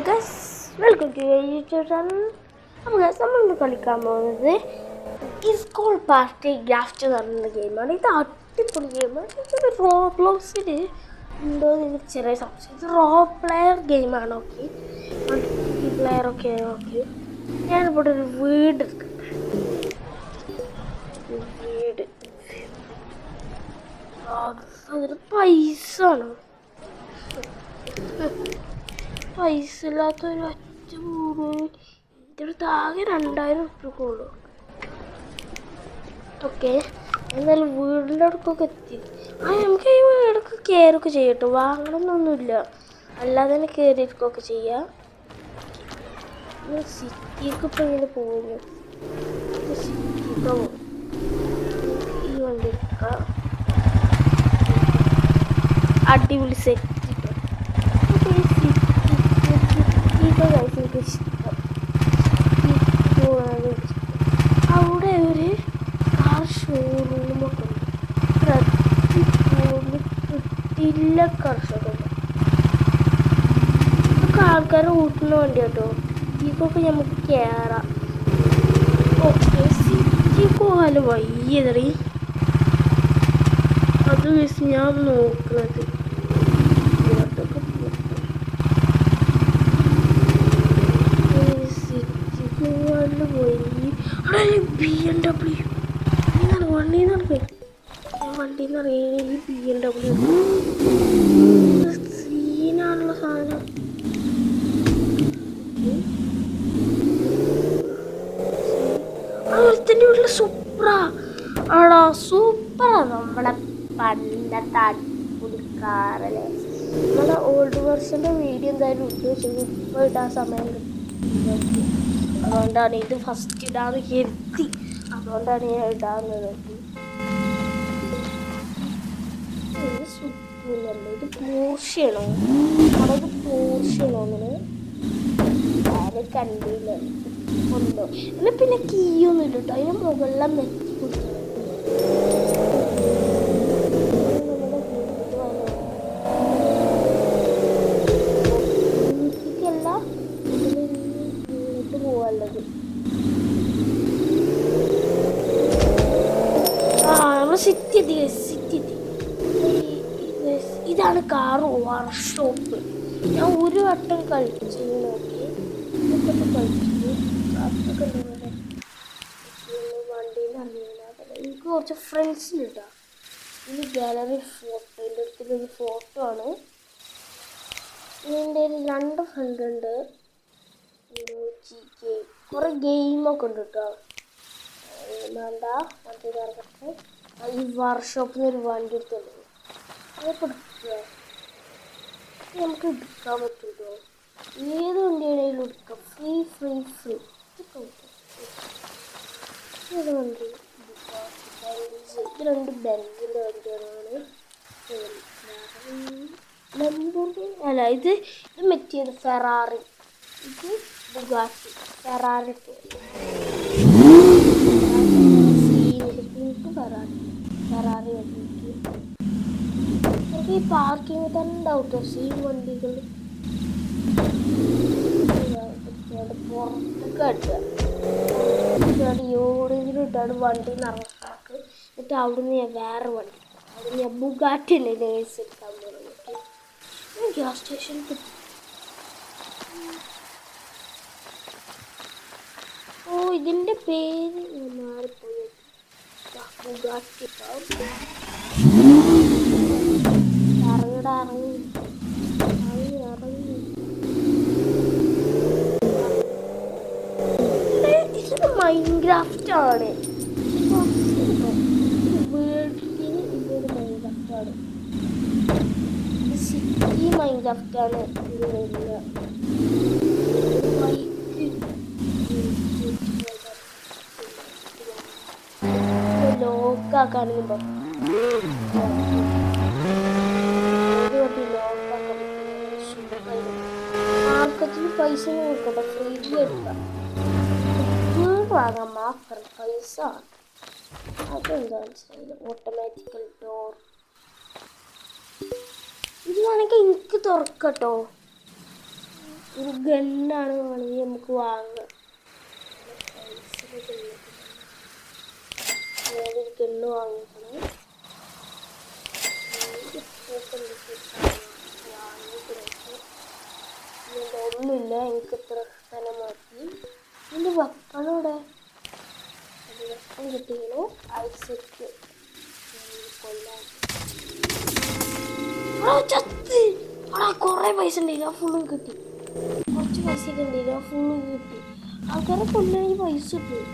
Guys welcome to YouTube channel. അപ്പോൾ guys നമ്മളിന്ന് കളിക്കാൻ പോകുന്നത് ഈ സ്കൂൾ പാർട്ടി ഗ്രാഫ്റ്റ് എന്ന് പറയുന്ന ഗെയിമാണ്. ഇത് അടിപൊളി ഗെയിമാണ്. ഇത് റോബ്ലോക്സിൽ ഉണ്ടോ എന്ന് എനിക്ക് ചെറിയ സംശയം. ഇത് റോ പ്ലെയർ ഗെയിമാണ്. ഓക്കെ, മൾട്ടി പ്ലെയർ ഒക്കെ. ഓക്കെ, ഞാനിവിടെ ഒരു വീട് എടുക്കട്ടെ. വീട് അതൊരു പൈസ ആണ്. പൈസ ഇല്ലാത്തൊരു ഒറ്റ വീട് എൻ്റെ അടുത്ത് ആകെ 2000 ഉള്ളൂ. ഓക്കെ, എന്തായാലും വീടിൻ്റെ അടുക്കൊക്കെ എത്തി. നമുക്ക് ഈ വീടൊക്കെ കയറൊക്കെ ചെയ്യട്ടോ, വാങ്ങണമെന്നൊന്നുമില്ല, അല്ലാതെ തന്നെ കയറിയിരിക്കുകയൊക്കെ ചെയ്യാം. സിറ്റിക്ക് ഇപ്പം ഇങ്ങനെ പോകുന്നു. സിറ്റിക്ക് പോകും. ഈ വണ്ടി എടുക്കാം. അടിപൊളി സെറ്റ്. അവിടെ ഒരു കാർ ഷോറൂമൊക്കെ ഉണ്ട്. കിട്ടില്ല കർഷകർ ആൾക്കാരെ കൂട്ടുന്ന വണ്ടി കേട്ടോ. ഇതിക്കൊക്കെ നമുക്ക് കയറാം. ഓക്കെ, സിറ്റി പോകാൻ വയ്യതറി. അത് വെച്ച് ഞാൻ നോക്കുന്നത് BMW വണ്ടിന്ന് അറിയാം. BMW സീനാണുള്ള സാധനം. അതിൻ്റെ വീട്ടിൽ സൂപ്പറാ ആടാ, സൂപ്പറാ. നമ്മളെ പണ്ടത്തെ അടിപൊളിക്കാറല്ലേ. നമ്മളെ ഓൾഡ് വെർഷൻ്റെ വീഡിയോ എന്തായാലും ഇട്ട് വെച്ചത് ഇപ്പോൾ ഇടാൻ സമയം കിട്ടും. അതുകൊണ്ടാണ് ഇത് ഫസ്റ്റ് ഇടാന്ന് കരുതി. അതുകൊണ്ടാണ് ഞാൻ ഇടാന്ന് നോക്കി. ഇത് സുഖമില്ലല്ലോ. ഇത് പോർഷയാണോ? അത് പോർഷയാണോ? അങ്ങനെ ആരെ കണ്ടില്ല ഉണ്ടോ? എന്നാൽ പിന്നെ കീയൊന്നും ഇല്ല കേട്ടോ. അതിന് മുകളിലും മെത്തി കൊടുക്കണം. ഇതാണ് കാർ വർക്ക്ഷോപ്പ്. ഞാൻ ഒരു വട്ടം കളിച്ചു നോക്കി. വണ്ടിയിൽ അറിയില്ല. എനിക്ക് കുറച്ച് ഫ്രണ്ട്സിനുണ്ടാ. ഇത് ഗാലറി ഫോട്ടോ. എൻ്റെ അടുത്തൊരു ഫോട്ടോ ആണ്. എൻ്റെ 2 ഫ്രണ്ട് ഉണ്ട്. കുറേ ഗെയിമൊക്കെ ഉണ്ട് കേട്ടോ. വേണ്ട, മറ്റേ ഇറക്കട്ടെ. ഈ വർക്ക്ഷോപ്പിൽ നിന്ന് ഒരു വണ്ടി എടുത്തുണ്ട്. അതൊക്കെ എടുക്കുക. നമുക്ക് എടുക്കാൻ പറ്റുമോ? ഏത് വണ്ടിയാണെങ്കിലും എടുക്കാം. ഫ്രീ ഏത് വണ്ടി എടുക്കാം? ഇത് 2 ബെൻസിൻ്റെ വണ്ടികളാണ്. അല്ല, ഇത് മറ്റേത് ഫെറാറി. ഇത് ബുഗാട്ടി. ഫെറാറി ഫെറാറി വണ്ടിക്ക് ഈ പാർക്കിങ് തന്നെ ഉണ്ടാവും കേട്ടോ. സീൻ വണ്ടികൾ പുറത്തൊക്കെ എവിടെയെങ്കിലും ഇട്ടാണ് വണ്ടി നിറക്കാക്ക്. എന്നിട്ട് അവിടുന്ന് ഞാൻ വേറെ വണ്ടി, അവിടുന്ന് ഞാൻ ബുഗാറ്റിൻ്റെ നേഴ്സ് എടുക്കാൻ തുടങ്ങി. ഗ്യാസ് സ്റ്റേഷനിൽ കിട്ടും. ഓ, ഇതിൻ്റെ പേര് മാറിപ്പോയി. ബുഗാറ്റി. ഇത് മൈൻക്രാഫ്റ്റ് ആണ്. വീട്ടിന് ഇതൊരു മൈൻക്രാഫ്റ്റ് ആണ്. സിറ്റി മൈൻക്രാഫ്റ്റ് ആണ്. ഇത് വരുന്നത് ലോക്കാക്കാനും മാർക്കറ്റിൽ പൈസ കൊടുക്കട്ടെ. ഫ്രീ എടുക്കാം. വാങ്ങാൻ മാത്രം പൈസ. അതെന്താ മനസ്സിലായില്ല. Automatical door. ഇത് വേണമെങ്കിൽ എനിക്ക് തുറക്കട്ടോ. ഒരു ഗണ്ണാണ് വേണമെങ്കിൽ നമുക്ക് വാങ്ങാം. ഞാനൊരു ഗണ്ണ് വാങ്ങിക്കണം. ഒന്നുമില്ല, എനിക്ക് ഇത്ര സ്ഥലം മാറ്റി. ഇതിൻ്റെ വെപ്പണോടെ വെപ്പം കിട്ടിയോ? ഐസക്ക് കൊല്ലാൻ ചത്ത്. കുറേ പൈസ ഉണ്ടല്ലോ, ഫുള്ളും കിട്ടി. കുറച്ച് പൈസ ഒക്കെ ഉണ്ടല്ലോ, ഫുള്ളും കിട്ടി. ആൾക്കാരെ കൊല്ലാൻ പൈസ കിട്ടും.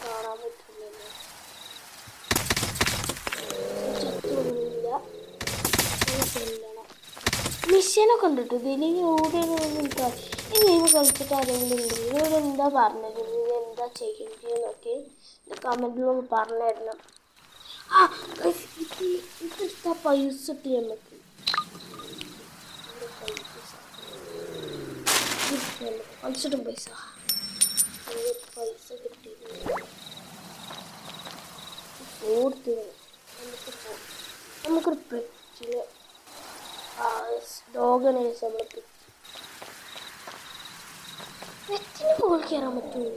കാണാൻ പറ്റില്ലല്ലോ. മിഷനൊക്കെ ഉണ്ട് കേട്ടോ. ഇതിൽ ഓടിയൊക്കെ ഈ ഗെയിം കളിച്ചിട്ട് ആരെങ്കിലും ഉണ്ട് ഇവിടെ എന്താ പറഞ്ഞത്, എന്താ ചെയ്യേണ്ടതെന്നൊക്കെ കമൻറ്റിലൊന്ന് പറഞ്ഞു തരണം. ഇതെടുത്താ പൈസ കിട്ടി നമുക്ക്. കളിച്ചിട്ടും പൈസ കിട്ടി. നമുക്കൊരു പെറ്റിന് ഡോഗിനെ നമ്മൾ പെറ്റിന് കോൾ കയറാൻ പറ്റുമോ?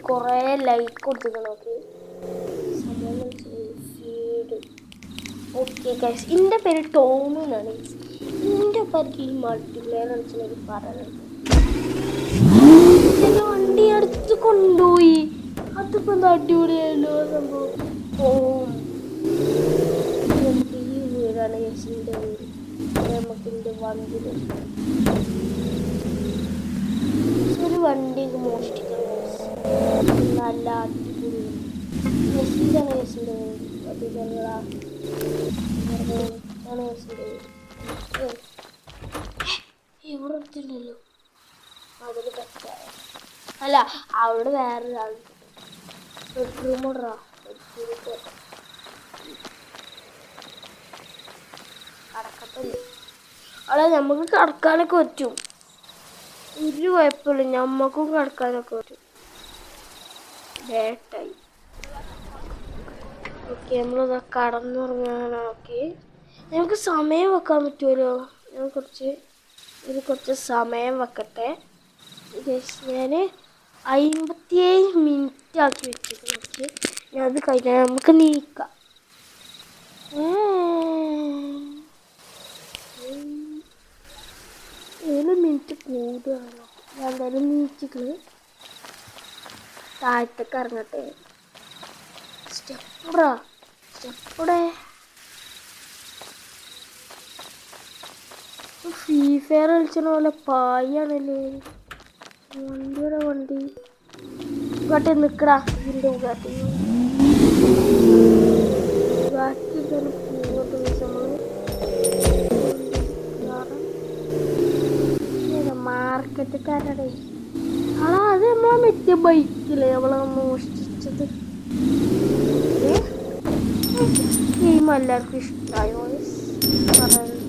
കുറേ ലൈക്ക് കൊടുത്തിക്കണം. നോക്കി ഓക്കെ ഗൈസ്, എൻ്റെ പേര് ടോം എന്നാണ്. എൻ്റെ പേർക്ക് ഈ മൾട്ടിപ്ലെയർ കളിച്ചെനിക്ക് പറയുന്നുണ്ട്. വണ്ടി അടുത്ത് കൊണ്ടുപോയി. അതിപ്പോൾ എന്താ അടിപൊളിയായല്ലോ സംഭവം. ടോം നമുക്ക് ഈ വീടാണ് യേശുവിൻ്റെ വീട്. നമുക്ക് എൻ്റെ വണ്ടി ഒരു വണ്ടിയൊക്കെ മോഷ്ടിക്കണം. നല്ല അടിപൊളി യേശുവിൻ്റെ യേശുവിൻ്റെ വീട്. അടിപൊളിയാണ് യേശുവിൻ്റെ വീട്. ഇവിടെ എത്തില്ലല്ലോ. അതിൽ പറ്റായ അല്ല, അവിടെ വേറൊരാൾ ബെഡ്റൂം ഇടാ. കടക്കത്തില്ല അവിടെ. നമുക്ക് കിടക്കാനൊക്കെ പറ്റും, ഒരു കുഴപ്പമില്ല. ഞമ്മക്കും കിടക്കാനൊക്കെ പറ്റും. ഡേട്ടായി ഓക്കെ, നമ്മളിതാ കടന്നുറങ്ങാനൊക്കെ നമുക്ക് സമയം വെക്കാൻ പറ്റുമല്ലോ. ഞാൻ കുറച്ച് സമയം വെക്കട്ടെ. ഞാൻ 57 മിനിറ്റ് ആക്കി വെച്ചിട്ട് ഞാൻ അത് കഴിഞ്ഞാൽ നമുക്ക് നീക്കാം. 7 മിനിറ്റ് കൂടുകയാണോ? ഞാൻ എന്തായാലും നീച്ചിട്ട് താഴത്തേക്ക് ഇറങ്ങട്ടെ. സ്റ്റെപ്പടെ ഫ്രീ ഫയർ കളിച്ച പോലെ പായാണല്ലേ വണ്ടി. ഇങ്ങോട്ട് നിൽക്കടാ. ഇതിൻ്റെ ഉഗാട്ടി തന്നെ പോകട്ടെ. നമ്മൾ മാർക്കറ്റുകാരുടെ അത് നമ്മളെ മറ്റേ ബൈക്കില്ലേ നമ്മളെ മോഷ്ടിച്ചത്. ഗെയിം എല്ലാവർക്കും ഇഷ്ടമായോ പറയാനുണ്ട്.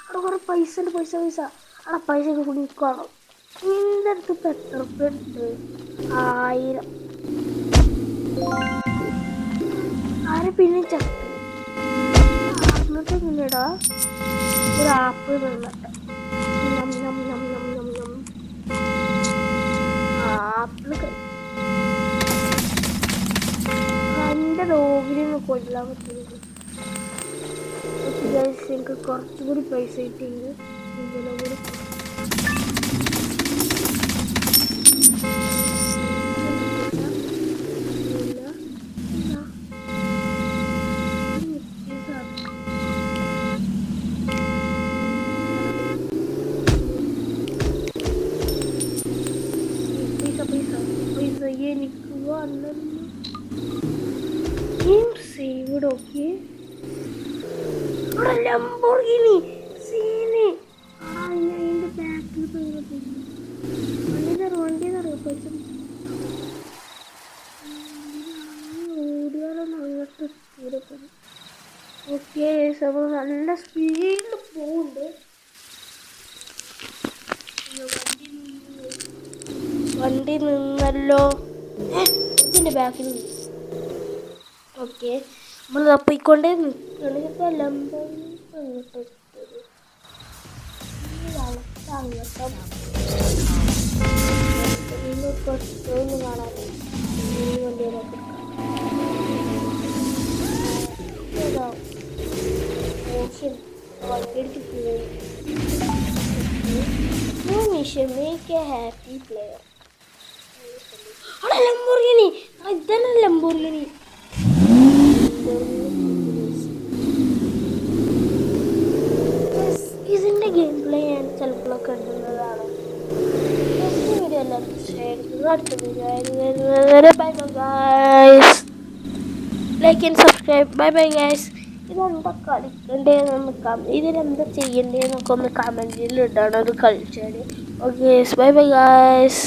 അവിടെ കുറെ പൈസ ഉണ്ട്. പൈസ അവിടെ പൈസ കുടിക്കണം. നിന്റെ അടുത്ത് ഇപ്പം എത്ര റുപ്യ ഉണ്ട്? 1000. ആരെ പിന്നെ ചത്ത് എന്നിട്ട് എങ്ങനെയാടാ ഒരു ആപ്പിൾ തിന്നട്ടെ. ആപ്പിൾ എൻ്റെ ഡോഗിനെ കൊല്ലാൻ പറ്റുന്നത്. എനിക്ക് കുറച്ചുകൂടി പൈസ കിട്ടിയെങ്കിൽ ഇതിനെ കൂടി പൈസ എനിക്ക് വന്നല്ലോ. സേവ്ഡ്. ഓക്കെ, അവിടെ ലംബോർഗിനി സീന്. അതിൻ്റെ ബാക്കിൽ വണ്ടി തറ പൈസ യെസ് അപ്പോൾ നല്ല സ്പീഡിൽ പോകുന്നുണ്ട്. വണ്ടി നിന്നല്ലോ. ഇതിൻ്റെ ബാക്കിൽ നിന്ന്. ഓക്കെ നമ്മൾ പോയിക്കൊണ്ടേ നിൽക്കണം. ഇപ്പോൾ ലംബം അങ്ങോട്ട് പെട്രോന്ന് കാണാൻ വണ്ടിയിലൊക്കെ ഓപ്ഷൻ വണ്ടിയെടുത്ത് പോയി. Make a happy player. Lamborghini. ഇതന്നെ Lamborghini. ഇതിന്റെ ഗെയിം പ്ലേ ഞാൻ ചിലപ്പോഴൊക്കെ ഇടുന്നതാണ്. വീഡിയോ എല്ലാവർക്കും ഷെയർ ചെയ്യുക. അടുത്ത video bye bye guys. Like and subscribe. Bye bye guys. ഇതെന്താ കളിക്കണ്ടേന്ന് ഇതിലെന്താ ചെയ്യണ്ടേന്നൊക്കെ ഒന്ന് കമൻറ്റിൽ ഇടണം. അത് കളിച്ചാൽ. Okay bye bye guys.